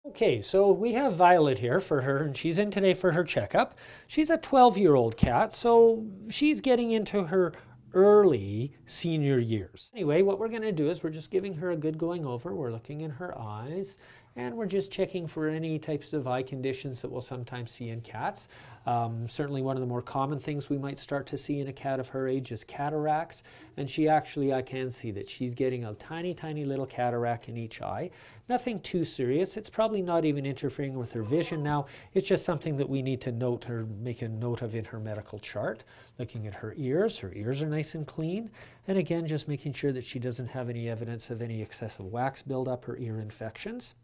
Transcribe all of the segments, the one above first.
Okay, so we have Violet here for her, and she's in today for her checkup. She's a 12-year-old cat, so she's getting into her early senior years. Anyway, what we're going to do is we're just giving her a good going over. We're looking in her eyes, and we're just checking for any types of eye conditions that we'll sometimes see in cats. Certainly one of the more common things we might start to see in a cat of her age is cataracts, and I can see that she's getting a tiny, tiny little cataract in each eye. Nothing too serious. It's probably not even interfering with her vision now. It's just something that we need to note or make a note of in her medical chart. Looking at her ears are nice and clean. And again, just making sure that she doesn't have any evidence of any excessive wax buildup or ear infections.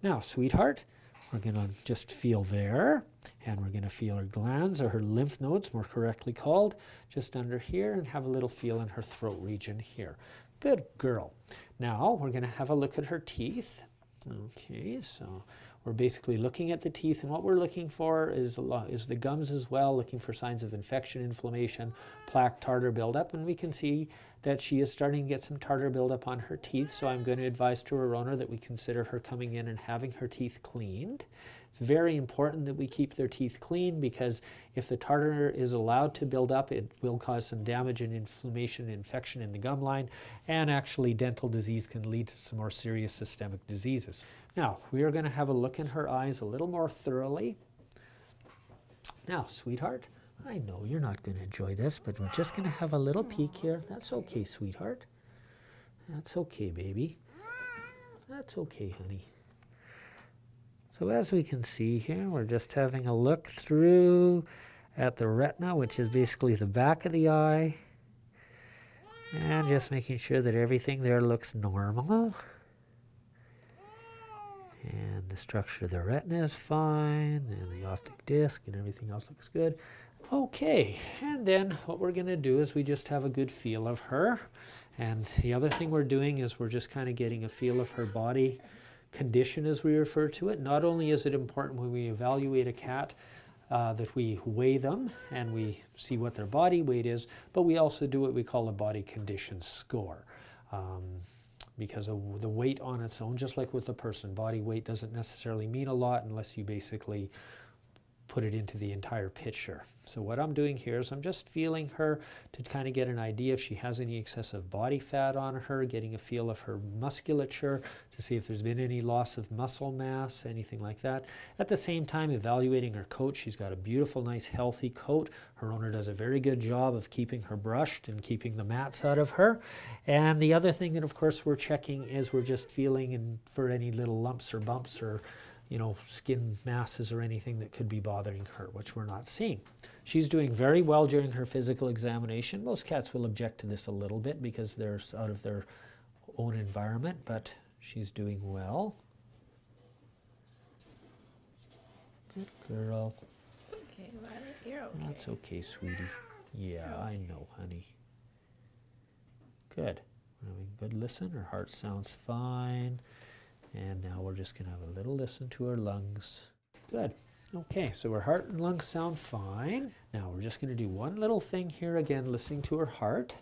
Now, sweetheart, we're going to just feel there, and we're going to feel her glands, or her lymph nodes, more correctly called, just under here, and have a little feel in her throat region here. Good girl. Now, we're going to have a look at her teeth. Okay, so we're basically looking at the teeth, and what we're looking for is the gums as well, looking for signs of infection, inflammation, plaque, tartar buildup, and we can see that she is starting to get some tartar buildup on her teeth, so I'm going to advise to her owner that we consider her coming in and having her teeth cleaned. It's very important that we keep their teeth clean, because if the tartar is allowed to build up, it will cause some damage and inflammation and infection in the gum line, and actually dental disease can lead to some more serious systemic diseases. Now, we are going to have a look in her eyes a little more thoroughly. Now, sweetheart, I know you're not going to enjoy this, but we're just going to have a little peek here. That's okay, sweetheart. That's okay, baby. That's okay, honey. So as we can see here, we're just having a look through at the retina, which is basically the back of the eye, and just making sure that everything there looks normal. And the structure of the retina is fine, and the optic disc and everything else looks good. Okay, and then what we're going to do is we just have a good feel of her. And the other thing we're doing is we're just kind of getting a feel of her body condition, as we refer to it. Not only is it important when we evaluate a cat that we weigh them and we see what their body weight is, but we also do what we call a body condition score. Because of the weight on its own, just like with a person, body weight doesn't necessarily mean a lot unless you basically put it into the entire picture. So what I'm doing here is I'm just feeling her to kind of get an idea if she has any excessive body fat on her, getting a feel of her musculature to see if there's been any loss of muscle mass, anything like that. At the same time, evaluating her coat. She's got a beautiful, nice, healthy coat. Her owner does a very good job of keeping her brushed and keeping the mats out of her. And the other thing that, of course, we're checking is we're just feeling for any little lumps or bumps or skin masses or anything that could be bothering her, which we're not seeing. She's doing very well during her physical examination. Most cats will object to this a little bit because they're out of their own environment, but she's doing well. Good girl. Okay, Violet, you're okay. That's okay, sweetie. Yeah, I know, honey. Good. We're having a good listen. Her heart sounds fine. And now we're just going to have a little listen to her lungs. Good. Okay, so her heart and lungs sound fine. Now we're just going to do one little thing here again, listening to her heart.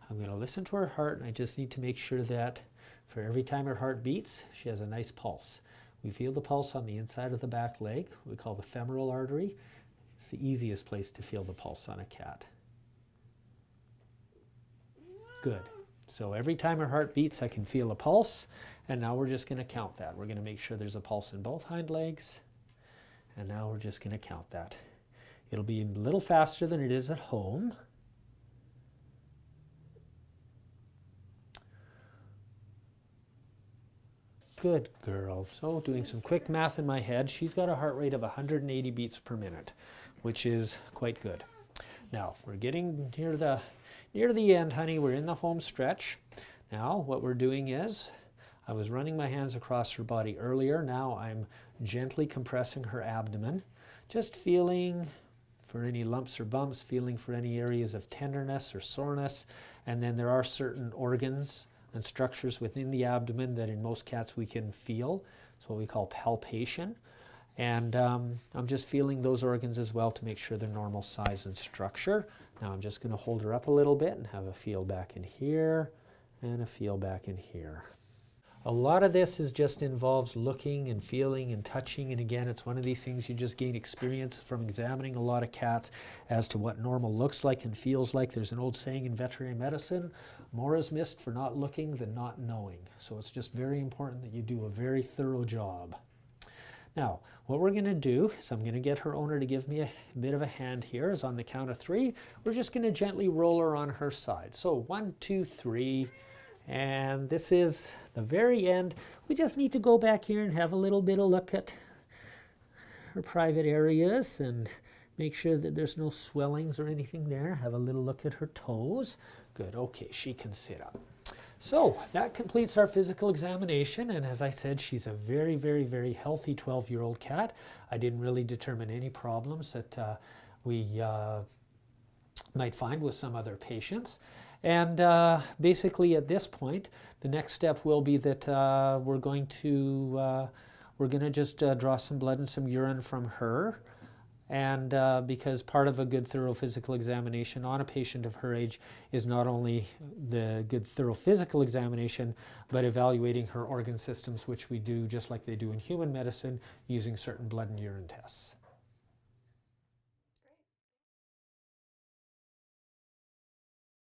I'm going to listen to her heart, and I just need to make sure that for every time her heart beats, she has a nice pulse. We feel the pulse on the inside of the back leg, what we call the femoral artery. It's the easiest place to feel the pulse on a cat. Good. So every time her heart beats, I can feel a pulse. And now we're just going to count that. We're going to make sure there's a pulse in both hind legs. And now we're just going to count that. It'll be a little faster than it is at home. Good girl. So doing some quick math in my head, she's got a heart rate of 180 beats per minute, which is quite good. Now, we're getting near the end, honey. We're in the home stretch. Now, what we're doing is, I was running my hands across her body earlier. Now I'm gently compressing her abdomen, just feeling for any lumps or bumps, feeling for any areas of tenderness or soreness. And then there are certain organs and structures within the abdomen that in most cats we can feel. It's what we call palpation. And I'm just feeling those organs as well to make sure they're normal size and structure. Now I'm just going to hold her up a little bit and have a feel back in here and a feel back in here. A lot of this is just involves looking and feeling and touching, and again, it's one of these things you just gain experience from examining a lot of cats as to what normal looks like and feels like. There's an old saying in veterinary medicine, more is missed for not looking than not knowing. So it's just very important that you do a very thorough job. Now, what we're going to do is I'm going to get her owner to give me a bit of a hand here. Is on the count of 3. We're just going to gently roll her on her side. So 1, 2, 3. And this is the very end. We just need to go back here and have a little bit of look at her private areas and make sure that there's no swellings or anything there. Have a little look at her toes. Good, okay, she can sit up. So that completes our physical examination, and as I said, she's a very, very, very healthy 12-year-old cat. I didn't really determine any problems that we might find with some other patients. And basically at this point, the next step will be that we're going to just draw some blood and some urine from her. And because part of a good thorough physical examination on a patient of her age is not only the good thorough physical examination, but evaluating her organ systems, which we do just like they do in human medicine using certain blood and urine tests.